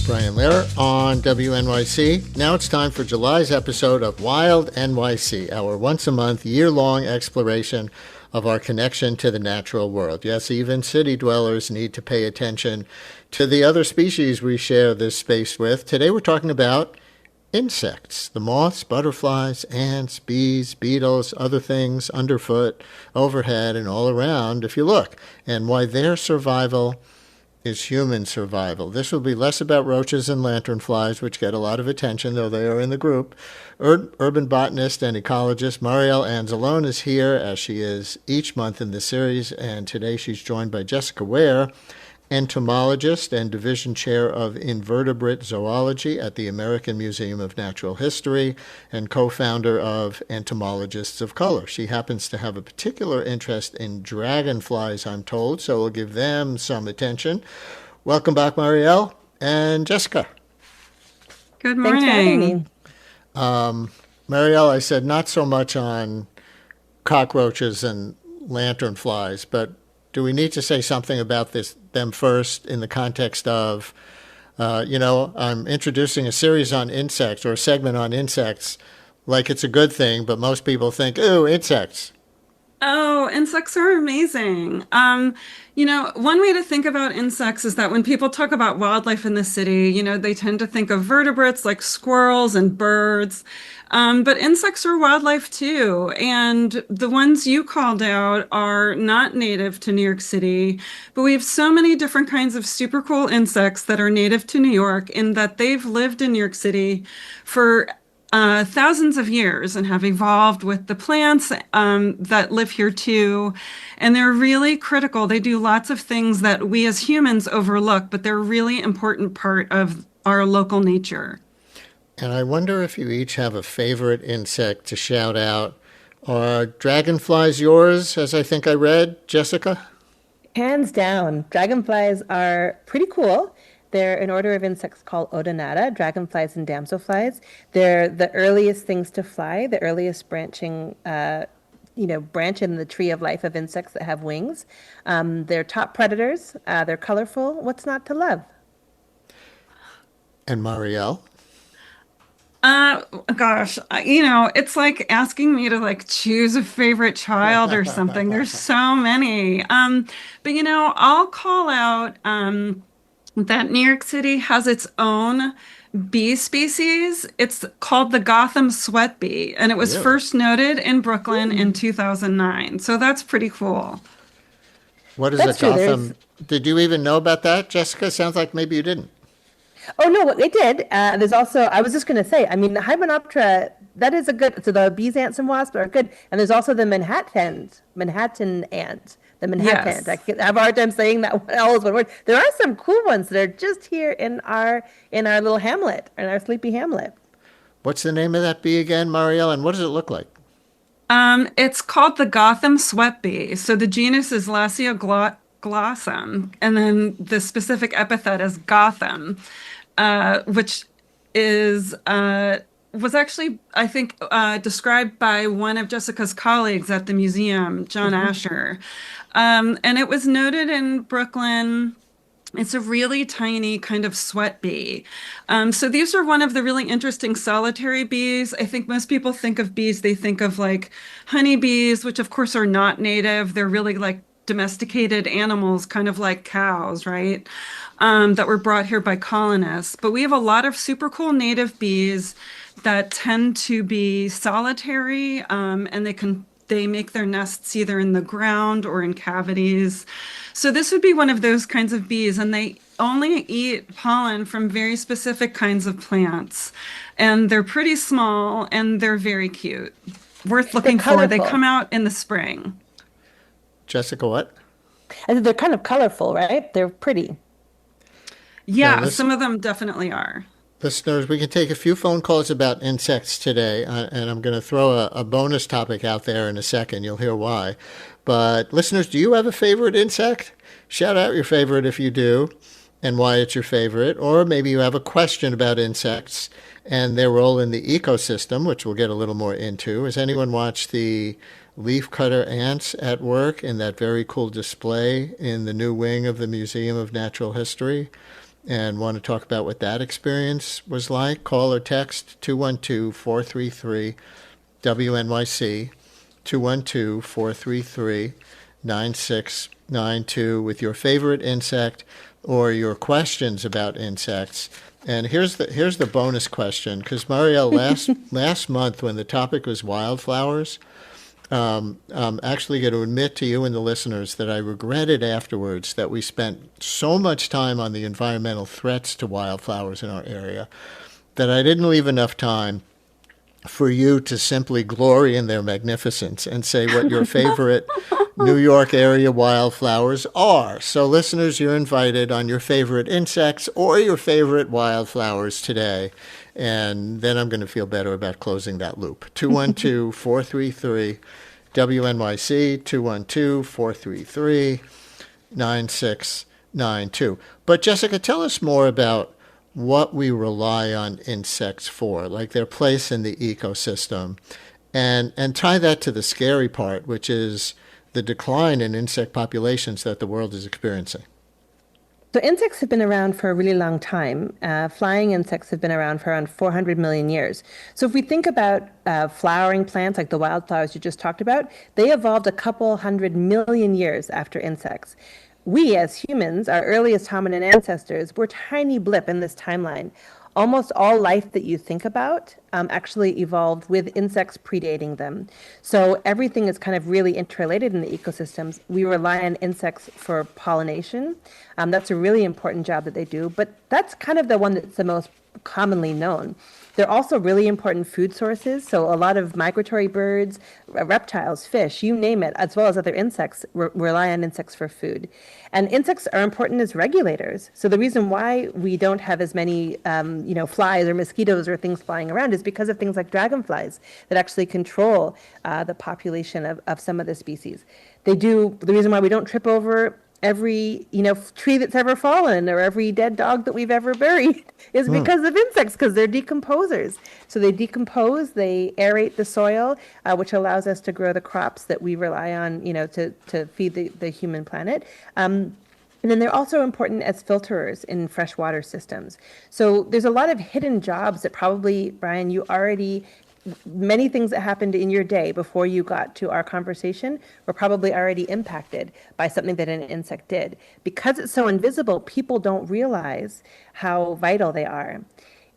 Brian Lehrer on WNYC. Now it's time for July's episode of Wild NYC, our once-a-month, year-long exploration of our connection to the natural world. Yes, even city dwellers need to pay attention to the other species we share this space with. Today we're talking about insects, the moths, butterflies, ants, bees, beetles, other things underfoot, overhead, and all around if you look, and why their survival is human survival. This will be less about roaches and lanternflies, which get a lot of attention, though they are in the group. Urban botanist and ecologist Marielle Anzelone is here, as she is each month in the series, and today she's joined by Jessica Ware, entomologist and division chair of Invertebrate zoology at the American Museum of Natural History and co-founder of Entomologists of Color. She happens to have a particular interest in dragonflies, I'm told, so we'll give them some attention. Welcome back, Marielle and Jessica. Good morning. Thanks for having me. Marielle, I said not so much on cockroaches and lanternflies, but do we need to say something about them first in the context of, I'm introducing a series on insects or a segment on insects like it's a good thing, but most people think, ooh, insects. Oh, insects are amazing. One way to think about insects is that when people talk about wildlife in the city, they tend to think of vertebrates like squirrels and birds. But insects are wildlife too. And the ones you called out are not native to New York City, but we have so many different kinds of super cool insects that are native to New York in that they've lived in New York City for thousands of years and have evolved with the plants that live here too. And they're really critical. They do lots of things that we as humans overlook, but they're a really important part of our local nature. And I wonder if you each have a favorite insect to shout out. Are dragonflies yours, as I think I read, Jessica? Hands down, dragonflies are pretty cool. They're an order of insects called Odonata, dragonflies and damselflies. They're the earliest things to fly, the earliest branching, branch in the tree of life of insects that have wings. They're top predators. They're colorful. What's not to love? And Marielle? It's like asking me to choose a favorite child or something. There's so many. I'll call out that New York City has its own bee species. It's called the Gotham sweat bee, and it was first noted in Brooklyn in 2009. So that's pretty cool. What is a Gotham? Did you even know about that, Jessica? Sounds like maybe you didn't. Oh, no, they did. There's also, I was just going to say, the Hymenoptera, that is a good, so the bees, ants, and wasps are good. And there's also the Manhattan ant. The Manhattan. Yes. I have a hard time saying that all is one word. There are some cool ones that are just here in our little hamlet, in our sleepy hamlet. What's the name of that bee again, Marielle, and what does it look like? It's called the Gotham sweat bee. So the genus is Lassia glossum, and then the specific epithet is Gotham, which is was actually, I think, described by one of Jessica's colleagues at the museum, John Asher. And it was noted in Brooklyn. It's a really tiny kind of sweat bee. So these are one of the really interesting solitary bees. I think most people think of bees, they think of honeybees, which of course are not native. They're really domesticated animals, kind of like cows, right? That were brought here by colonists. But we have a lot of super cool native bees that tend to be solitary, and they make their nests either in the ground or in cavities. So this would be one of those kinds of bees, and they only eat pollen from very specific kinds of plants. And they're pretty small, and they're very cute. Worth looking for. They come out in the spring. Jessica, what? I said they're kind of colorful, right? They're pretty. Yeah, some of them definitely are. Listeners, we can take a few phone calls about insects today, and I'm going to throw a bonus topic out there in a second. You'll hear why. But listeners, do you have a favorite insect? Shout out your favorite if you do, and why it's your favorite. Or maybe you have a question about insects, and their role in the ecosystem, which we'll get a little more into. Has anyone watched the leafcutter ants at work in that very cool display in the new wing of the Museum of Natural History? And want to talk about what that experience was like? Call or text 212-433-WNYC, 212-433-9692 with your favorite insect or your questions about insects. And here's the bonus question, because Marielle, last month when the topic was wildflowers, I'm actually going to admit to you and the listeners that I regretted afterwards that we spent so much time on the environmental threats to wildflowers in our area that I didn't leave enough time for you to simply glory in their magnificence and say what your favorite New York area wildflowers are. So listeners, you're invited on your favorite insects or your favorite wildflowers today. And then I'm going to feel better about closing that loop. 212-433-WNYC, 212-433-9692. But Jessica, tell us more about what we rely on insects for, like their place in the ecosystem, and tie that to the scary part, which is the decline in insect populations that the world is experiencing. So insects have been around for a really long time. Flying insects have been around for around 400 million years. So if we think about flowering plants like the wildflowers you just talked about, they evolved a couple 100 million years after insects. We as humans, our earliest hominin ancestors, were a tiny blip in this timeline. Almost all life that you think about actually evolved with insects predating them. So everything is kind of really interrelated in the ecosystems. We rely on insects for pollination. That's a really important job that they do, but that's kind of the one that's the most commonly known. They're also really important food sources. So a lot of migratory birds, reptiles, fish, you name it, as well as other insects, rely on insects for food. And insects are important as regulators. So the reason why we don't have as many, flies or mosquitoes or things flying around is because of things like dragonflies that actually control the population of some of the species. The reason why we don't trip over every tree that's ever fallen or every dead dog that we've ever buried is because of insects, because they're decomposers. So they decompose, they aerate the soil, which allows us to grow the crops that we rely on, to feed the human planet. And then they're also important as filterers in freshwater systems. So there's a lot of hidden jobs that probably, Brian, many things that happened in your day before you got to our conversation were probably already impacted by something that an insect did. Because it's so invisible, people don't realize how vital they are.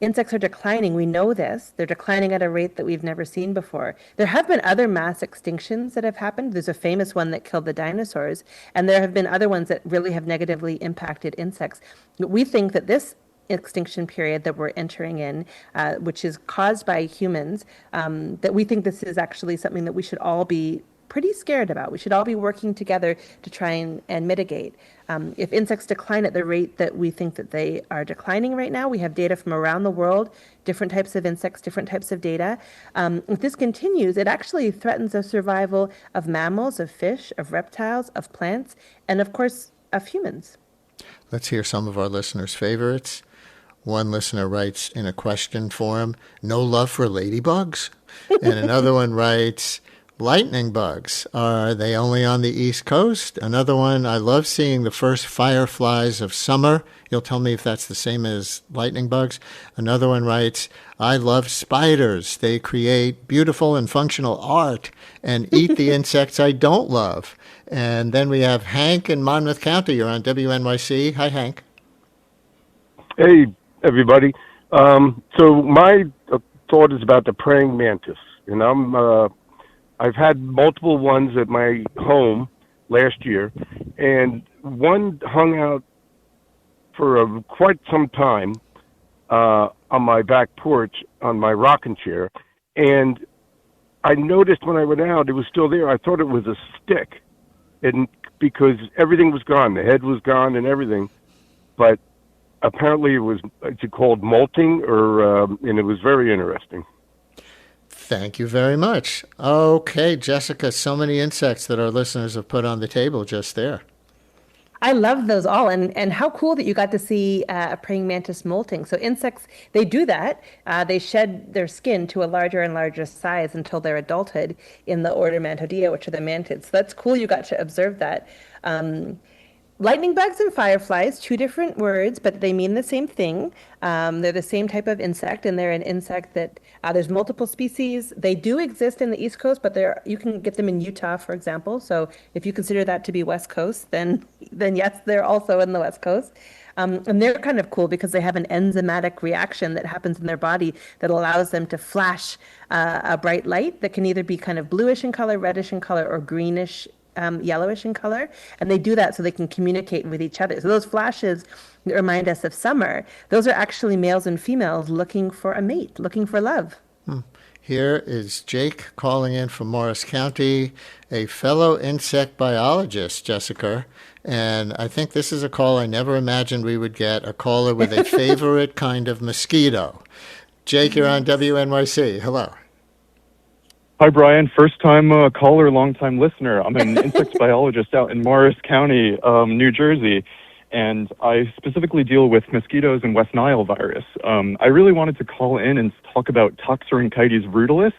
Insects are declining. We know this. They're declining at a rate that we've never seen before. There have been other mass extinctions that have happened. There's a famous one that killed the dinosaurs, and there have been other ones that really have negatively impacted insects. We think that this extinction period that we're entering in, which is caused by humans, that we think this is actually something that we should all be pretty scared about. We should all be working together to try and mitigate. If insects decline at the rate that we think that they are declining right now, we have data from around the world, different types of insects, different types of data. If this continues, it actually threatens the survival of mammals, of fish, of reptiles, of plants, and of course, of humans. Let's hear some of our listeners' favorites. One listener writes in a question form, "No love for ladybugs?" And another one writes, "Lightning bugs, are they only on the East Coast?" Another one, "I love seeing the first fireflies of summer." You'll tell me if that's the same as lightning bugs. Another one writes, "I love spiders. They create beautiful and functional art and eat the insects I don't love." And then we have Hank in Monmouth County. You're on WNYC. Hi, Hank. Hey, everybody. So my thought is about the praying mantis, and I've had multiple ones at my home last year, and one hung out for quite some time on my back porch on my rocking chair, and I noticed when I went out it was still there. I thought it was a stick, and because everything was gone, the head was gone and everything, but apparently it's called molting, and it was very interesting. Thank you very much. Okay, Jessica, so many insects that our listeners have put on the table just there. I love those all, and how cool that you got to see a praying mantis molting. So insects, they do that. They shed their skin to a larger and larger size until their adulthood in the order Mantodea, which are the mantids. So that's cool. You got to observe that. Um, Lightning bugs and fireflies, two different words, but they mean the same thing. They're the same type of insect, and they're an insect that there's multiple species. They do exist in the East Coast, but you can get them in Utah, for example. So if you consider that to be West Coast, then yes, they're also in the West Coast. And they're kind of cool because they have an enzymatic reaction that happens in their body that allows them to flash a bright light that can either be kind of bluish in color, reddish in color, or greenish yellowish in color, and they do that so they can communicate with each other. So those flashes that remind us of summer, those are actually males and females looking for a mate, looking for love. Here is Jake calling in from Morris County, a fellow insect biologist, Jessica. And I think this is a call I never imagined we would get, a caller with a favorite kind of mosquito. Jake, you're on WNYC. Hello. Hi, Brian. First-time caller, long-time listener. I'm an insect biologist out in Morris County, New Jersey, and I specifically deal with mosquitoes and West Nile virus. I really wanted to call in and talk about Toxorynchites rutilis.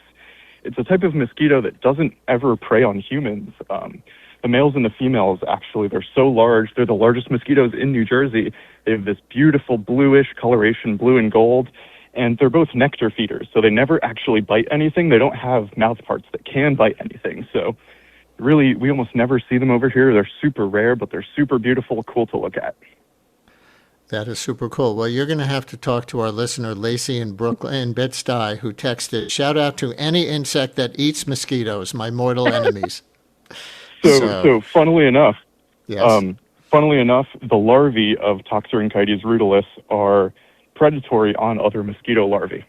It's a type of mosquito that doesn't ever prey on humans. The males and the females, actually, they're so large. They're the largest mosquitoes in New Jersey. They have this beautiful bluish coloration, blue and gold. And they're both nectar feeders, so they never actually bite anything. They don't have mouth parts that can bite anything. So really, we almost never see them over here. They're super rare, but they're super beautiful, cool to look at. That is super cool. Well, you're going to have to talk to our listener, Lacey in Brooklyn, in Bed-Stuy, who texted, shout out to any insect that eats mosquitoes, my mortal enemies. So funnily enough, yes. The larvae of Toxorynchites rutilis are predatory on other mosquito larvae.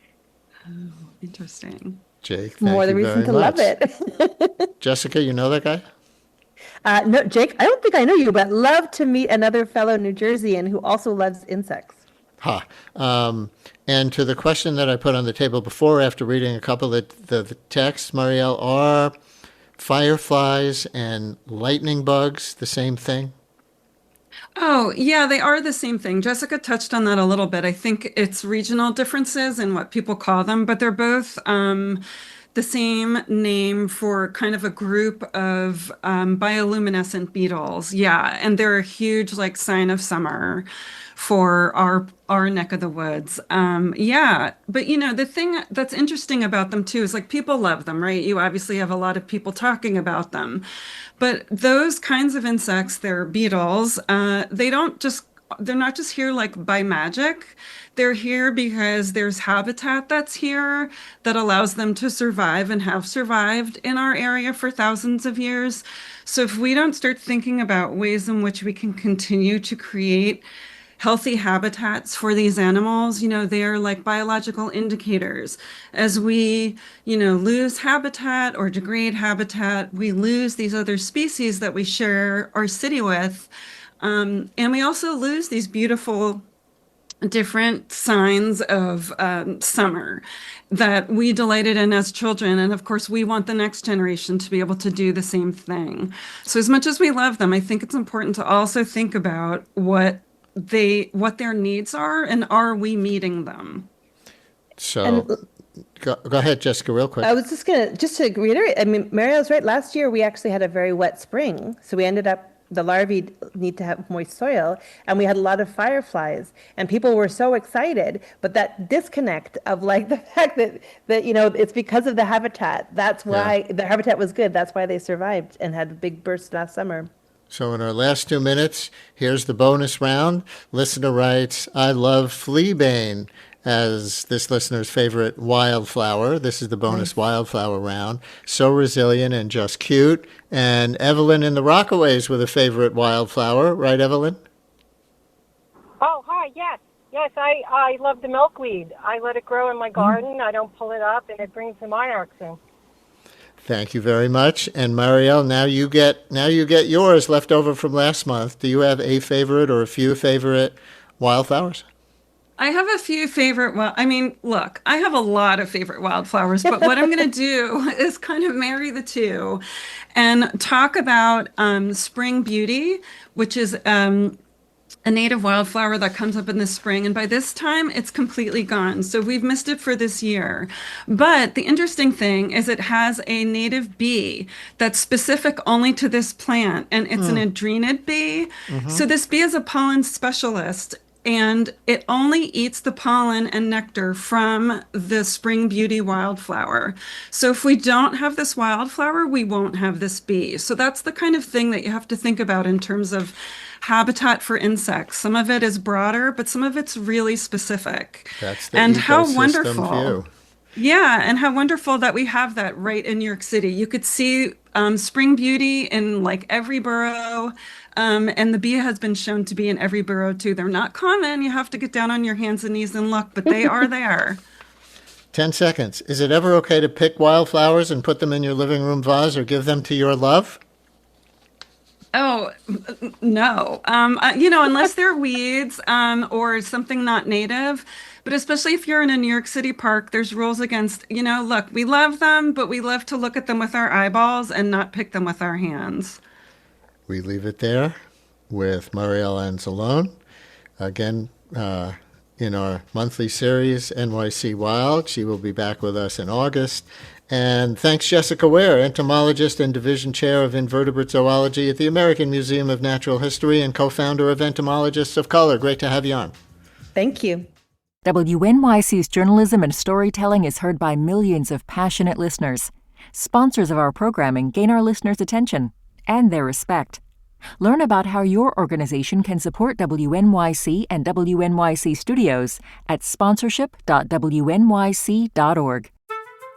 Oh, interesting. Jake, thank More the you reason very to much. love it. Jessica, you know that guy? No, Jake, I don't think I know you, but love to meet another fellow New Jerseyan who also loves insects. And to the question that I put on the table before, after reading a couple of the texts, Marielle, are fireflies and lightning bugs the same thing? Oh, yeah, they are the same thing. Jessica touched on that a little bit. I think it's regional differences in what people call them, but they're both the same name for kind of a group of bioluminescent beetles. Yeah, and they're a huge like sign of summer for our neck of the woods. Yeah, but the thing that's interesting about them too is like people love them, right? You obviously have a lot of people talking about them. But those kinds of insects, they're beetles, they're not just here like by magic. They're here because there's habitat that's here that allows them to survive and have survived in our area for thousands of years. So if we don't start thinking about ways in which we can continue to create healthy habitats for these animals, they are like biological indicators. As we, lose habitat or degrade habitat, we lose these other species that we share our city with. And we also lose these beautiful different signs of summer that we delighted in as children. And of course, we want the next generation to be able to do the same thing. So as much as we love them, I think it's important to also think about what their needs are, and are we meeting them? So go ahead, Jessica, real quick. I was just to reiterate, I mean, Marielle's right. Last year, we actually had a very wet spring. So we ended up, the larvae need to have moist soil, and we had a lot of fireflies, and people were so excited. But that disconnect of like the fact that it's because of the habitat. That's why the habitat was good. That's why they survived and had a big burst last summer. So in our last 2 minutes, here's the bonus round. Listener writes, I love fleabane as this listener's favorite wildflower. This is the bonus wildflower round. So resilient and just cute. And Evelyn in the Rockaways with a favorite wildflower. Right, Evelyn? Oh, hi, yes. Yes, I love the milkweed. I let it grow in my garden. I don't pull it up, and it brings the monarchs in. Thank you very much. And Marielle, now you get yours left over from last month. Do you have a favorite or a few favorite wildflowers? I have a few favorite, look, I have a lot of favorite wildflowers, but what I'm going to do is kind of marry the two and talk about spring beauty, which is a native wildflower that comes up in the spring. And by this time, it's completely gone. So we've missed it for this year. But the interesting thing is it has a native bee that's specific only to this plant, and it's an adrenid bee. So this bee is a pollen specialist, and it only eats the pollen and nectar from the spring beauty wildflower. So if we don't have this wildflower, we won't have this bee. So that's the kind of thing that you have to think about in terms of habitat for insects. Some of it is broader, but some of it's really specific. That's the and how ecosystem wonderful. view. Yeah, and how wonderful that we have that right in New York City. You could see spring beauty in like every borough, and the bee has been shown to be in every borough too. They're not common. You have to get down on your hands and knees and look, but they are there. 10 seconds. Is it ever okay to pick wildflowers and put them in your living room vase or give them to your love? Oh, no. Unless they're weeds or something not native. But especially if you're in a New York City park, there's rules against, look, we love them, but we love to look at them with our eyeballs and not pick them with our hands. We leave it there with Marielle Anzelone. Again, in our monthly series, NYC Wild. She will be back with us in August. And thanks, Jessica Ware, entomologist and division chair of invertebrate zoology at the American Museum of Natural History and co-founder of Entomologists of Color. Great to have you on. Thank you. WNYC's journalism and storytelling is heard by millions of passionate listeners. Sponsors of our programming gain our listeners' attention and their respect. Learn about how your organization can support WNYC and WNYC Studios at sponsorship.wnyc.org.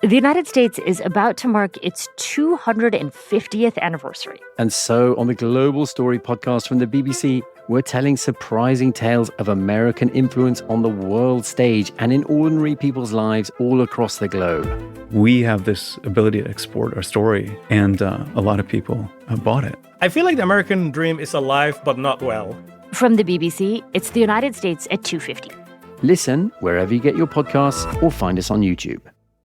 The United States is about to mark its 250th anniversary. And so, on the Global Story podcast from the BBC, we're telling surprising tales of American influence on the world stage and in ordinary people's lives all across the globe. We have this ability to export our story, and a lot of people have bought it. I feel like the American dream is alive but not well. From the BBC, it's the United States at 250. Listen wherever you get your podcasts or find us on YouTube.